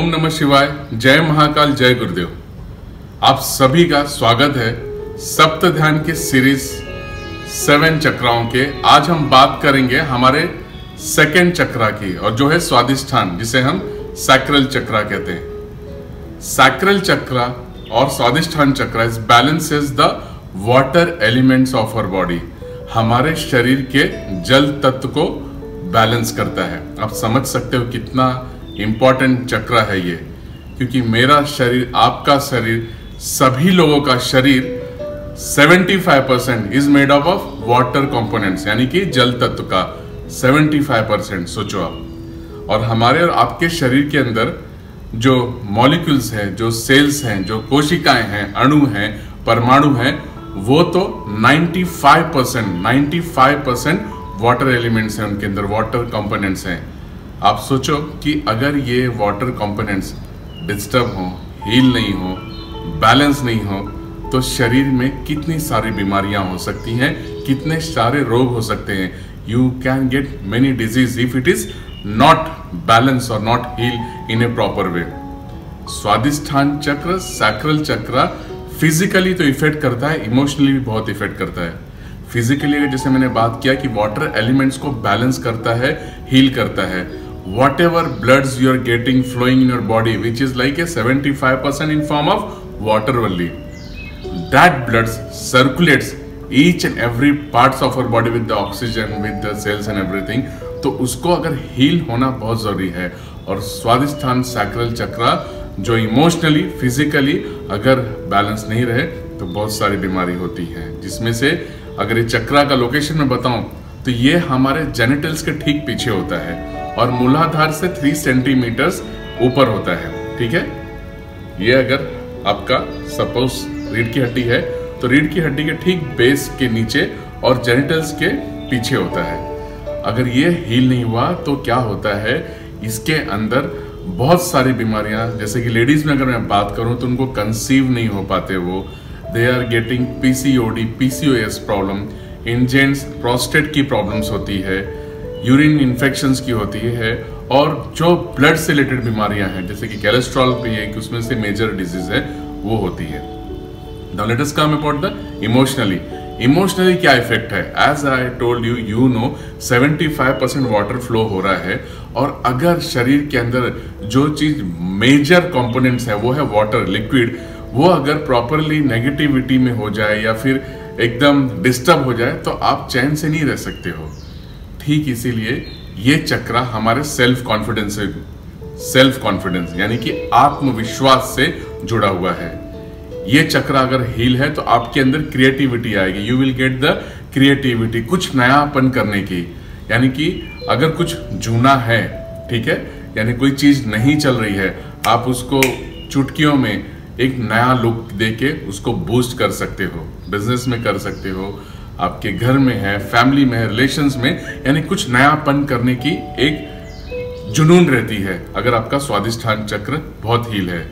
ओम नमः शिवाय, जय महाकाल, जय गुरुदेव। आप सभी का स्वागत है सप्त ध्यान के सीरीज 7 चक्राओं के। आज हम बात करेंगे हमारे सेकंड चक्रा की, और जो है स्वादिष्ठान, जिसे हम सैक्रल चक्रा कहते हैं। सैक्रल चक्रा और Swadhisthana chakra is balances the water elements of our body. हमारे शरीर के जल तत्व को बैलेंस करता है। आप समझ सकते हो कितना इंपॉर्टेंट चक्र है ये, क्योंकि मेरा शरीर, आपका शरीर, सभी लोगों का शरीर 75% is made up of water components, यानी कि जल तत्व का 75%। सोचो आप। और हमारे और आपके शरीर के अंदर जो मॉलिक्यूल्स हैं, जो सेल्स हैं, जो कोशिकाएं हैं, अणु हैं, परमाणु हैं, वो तो 95% वाटर एलिमेंट्स हैं, उनके अंदर वाटर कंपोनेंट्स हैं। आप सोचो कि अगर ये वाटर कंपोनेंट्स डिस्टर्ब हो, हील नहीं हो, बैलेंस नहीं हो, तो शरीर में कितनी सारी बीमारियां हो सकती हैं, कितने सारे रोग हो सकते हैं। You can get many disease if it is not balance और not heal in a proper way. Swadhisthana chakra, sacral चक्र फिजिकली तो इफेक्ट करता है, इमोशनली भी बहुत इफेक्ट करता है। फिजिकली जैसे मैंने बात किया कि वाटर एलिमेंट्स को बैलेंस करता है, हील करता है। Whatever bloods you are getting flowing in your body, which is like a 75% in form of water only, that blood circulates each and every parts of our body with the oxygen, with the cells and everything। तो उसको अगर heal होना बहुत जरूरी है। और स्वादिष्ठान sacral चक्र जो इमोशनली, फिजिकली अगर बैलेंस नहीं रहे तो बहुत सारी बीमारी होती है, जिसमें से अगर ये चक्रा का लोकेशन में बताऊं तो ये हमारे जेनिटल्स के ठीक पीछे होता है और मूलाधार से 3 सेंटीमीटर्स ऊपर होता है। ठीक है, ये अगर आपका सपोज रीढ़ की हड्डी है तो रीढ़ की हड्डी के ठीक बेस के नीचे और जेनिटल्स के पीछे होता है। अगर ये हील नहीं हुआ तो क्या होता है, इसके अंदर बहुत सारी बीमारियां, जैसे कि लेडीज में अगर मैं बात करूं तो उनको कंसीव नहीं हो पाते, वो they are getting PCOD, PCOS problem. In gents prostate की प्रॉब्लम्स होती है, यूरिन इन्फेक्शंस की होती है, और जो ब्लड से रिलेटेड बीमारियां हैं जैसे कि कोलेस्ट्रॉल भी है, उसमें से मेजर डिजीज है, वो होती है। Now let us come about the emotionally क्या इफेक्ट है। As I told you, you know 75% water flow हो रहा है, और अगर शरीर के अंदर जो चीज मेजर कंपोनेंट्स है वो है वाटर, लिक्विड, वो अगर प्रॉपरली नेगेटिविटी में हो जाए या फिर एकदम डिस्टर्ब हो जाए तो आप चैन से नहीं रह सकते हो। ठीक इसीलिए ये चक्र हमारे सेल्फ कॉन्फिडेंस यानी कि आत्मविश्वास से जुड़ा हुआ है। ये चक्र अगर हील है तो आपके अंदर क्रिएटिविटी आएगी। You will get the creativity, कुछ नयापन करने की। यानी कि अगर कुछ जूना है, ठीक है, यानी कोई चीज नहीं चल रही है, आप उसको चुटकियों में एक नया लुक देके उसको बूस्ट कर सकते हो। बिजनेस में कर सकते हो, आपके घर में है, फैमिली में है, रिलेशंस में, यानी कुछ नयापन करने की एक जुनून रहती है अगर आपका स्वादिष्ठान चक्र बहुत हील है।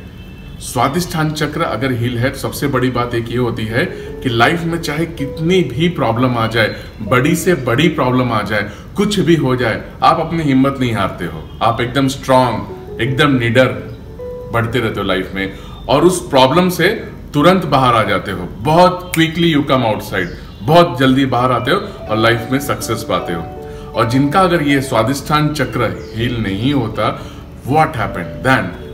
स्वादिष्ठान चक्र अगर हील है तो सबसे बड़ी बात एक ये होती है कि लाइफ में चाहे कितनी भी प्रॉब्लम आ जाए, बड़ी से बड़ी प्रॉब्लम आ जाए, कुछ भी हो जाए, आप अपनी हिम्मत नहीं हारते हो। आप एकदम स्ट्रांग, एकदम निडर बढ़ते रहते हो लाइफ में, और उस प्रॉब्लम से तुरंत बाहर आ जाते हो। बहुत क्विकली यू कम आउटसाइड, बहुत जल्दी बाहर आते हो और लाइफ में सक्सेस पाते हो। और जिनका अगर ये स्वादिष्ठान चक्र हील नहीं होता, what happened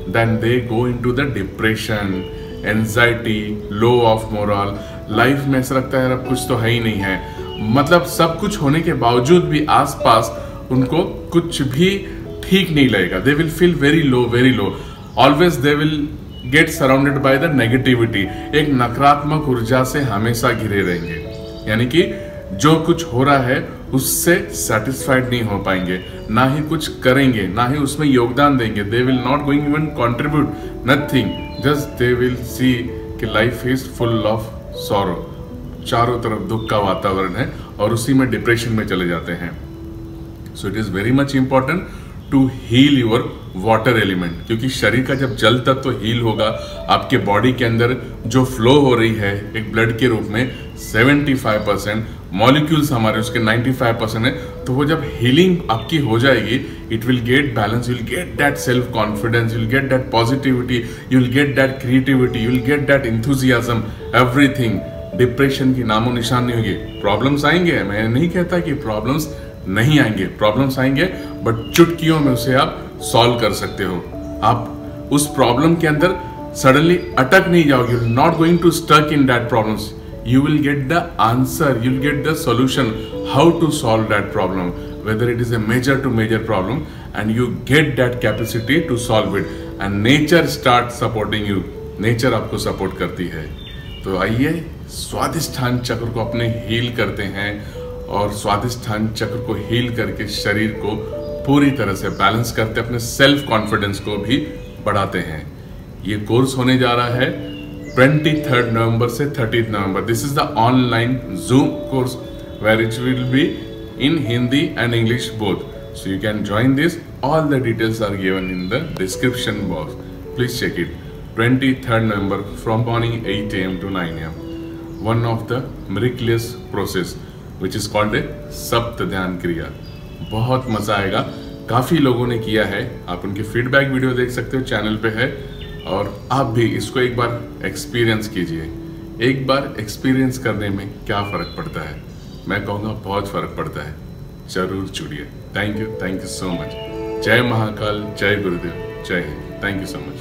then they go into the depression, anxiety, low of moral. Life में ऐसा लगता है अब कुछ तो है ही नहीं है, मतलब सब कुछ होने के बावजूद भी आसपास उनको कुछ भी ठीक नहीं लगेगा। They will feel very low. Always they will get surrounded by the negativity. एक नकारात्मक ऊर्जा से हमेशा घिरे रहेंगे, यानी कि जो कुछ हो रहा है उससे सेटिस्फाइड नहीं हो पाएंगे, ना ही कुछ करेंगे, ना ही उसमें योगदान देंगे। They will not going even contribute nothing, just they will see कि life is full of sorrow. चारों तरफ दुख का वातावरण है और उसी में डिप्रेशन में चले जाते हैं। So it is very much important to heal your water element, क्योंकि शरीर का जब जल तत्व हील होगा, आपके बॉडी के अंदर जो फ्लो हो रही है एक ब्लड के रूप में 75%, मॉलिक्यूल्स हमारे उसके 95% है, तो वो जब हीलिंग आपकी हो जाएगी, it will get balance, you will get that self confidence, you will get that positivity, you will get that creativity, you will get that enthusiasm, everything. Depression की नामो निशान नहीं होगी। प्रॉब्लम्स आएंगे, मैं नहीं कहता कि प्रॉब्लम्स नहीं आएंगे, प्रॉब्लम्स आएंगे, बट चुटकियों में उसे आप सॉल्व कर सकते हो। आप उस प्रॉब्लम के अंदर सडनली अटक नहीं जाओगे, you are not going to stuck in that problems, you will get the answer, you will get the solution how to solve that problem, whether it is a major to major problem, and you get that capacity to solve it, and nature starts supporting you, nature आपको support करती है। तो आइए स्वादिष्ठान चक्र को अपने heal करते हैं, और स्वादिष्ठान चक्र को हील करके शरीर को पूरी तरह से बैलेंस करते, अपने सेल्फ कॉन्फिडेंस को भी बढ़ाते हैं। ये कोर्स होने जा रहा है 23 नवंबर से 30 नवंबर। This is the online Zoom course where it will be in Hindi and English both, so you can join this. All the details are given in the description box, please check it. 23 November from morning 8 AM to 9 AM, one of the miraculous process which is called a Sapta Dhyan क्रिया। बहुत मजा आएगा, काफी लोगों ने किया है, आप उनकी फीडबैक वीडियो देख सकते हो, चैनल पे है, और आप भी इसको एक बार एक्सपीरियंस कीजिए। एक बार एक्सपीरियंस करने में क्या फ़र्क पड़ता है, मैं कहूँगा बहुत फ़र्क पड़ता है। जरूर जुड़िए। Thank you so much. जय महाकाल, जय गुरुदेव, जय Hind. Thank you so much.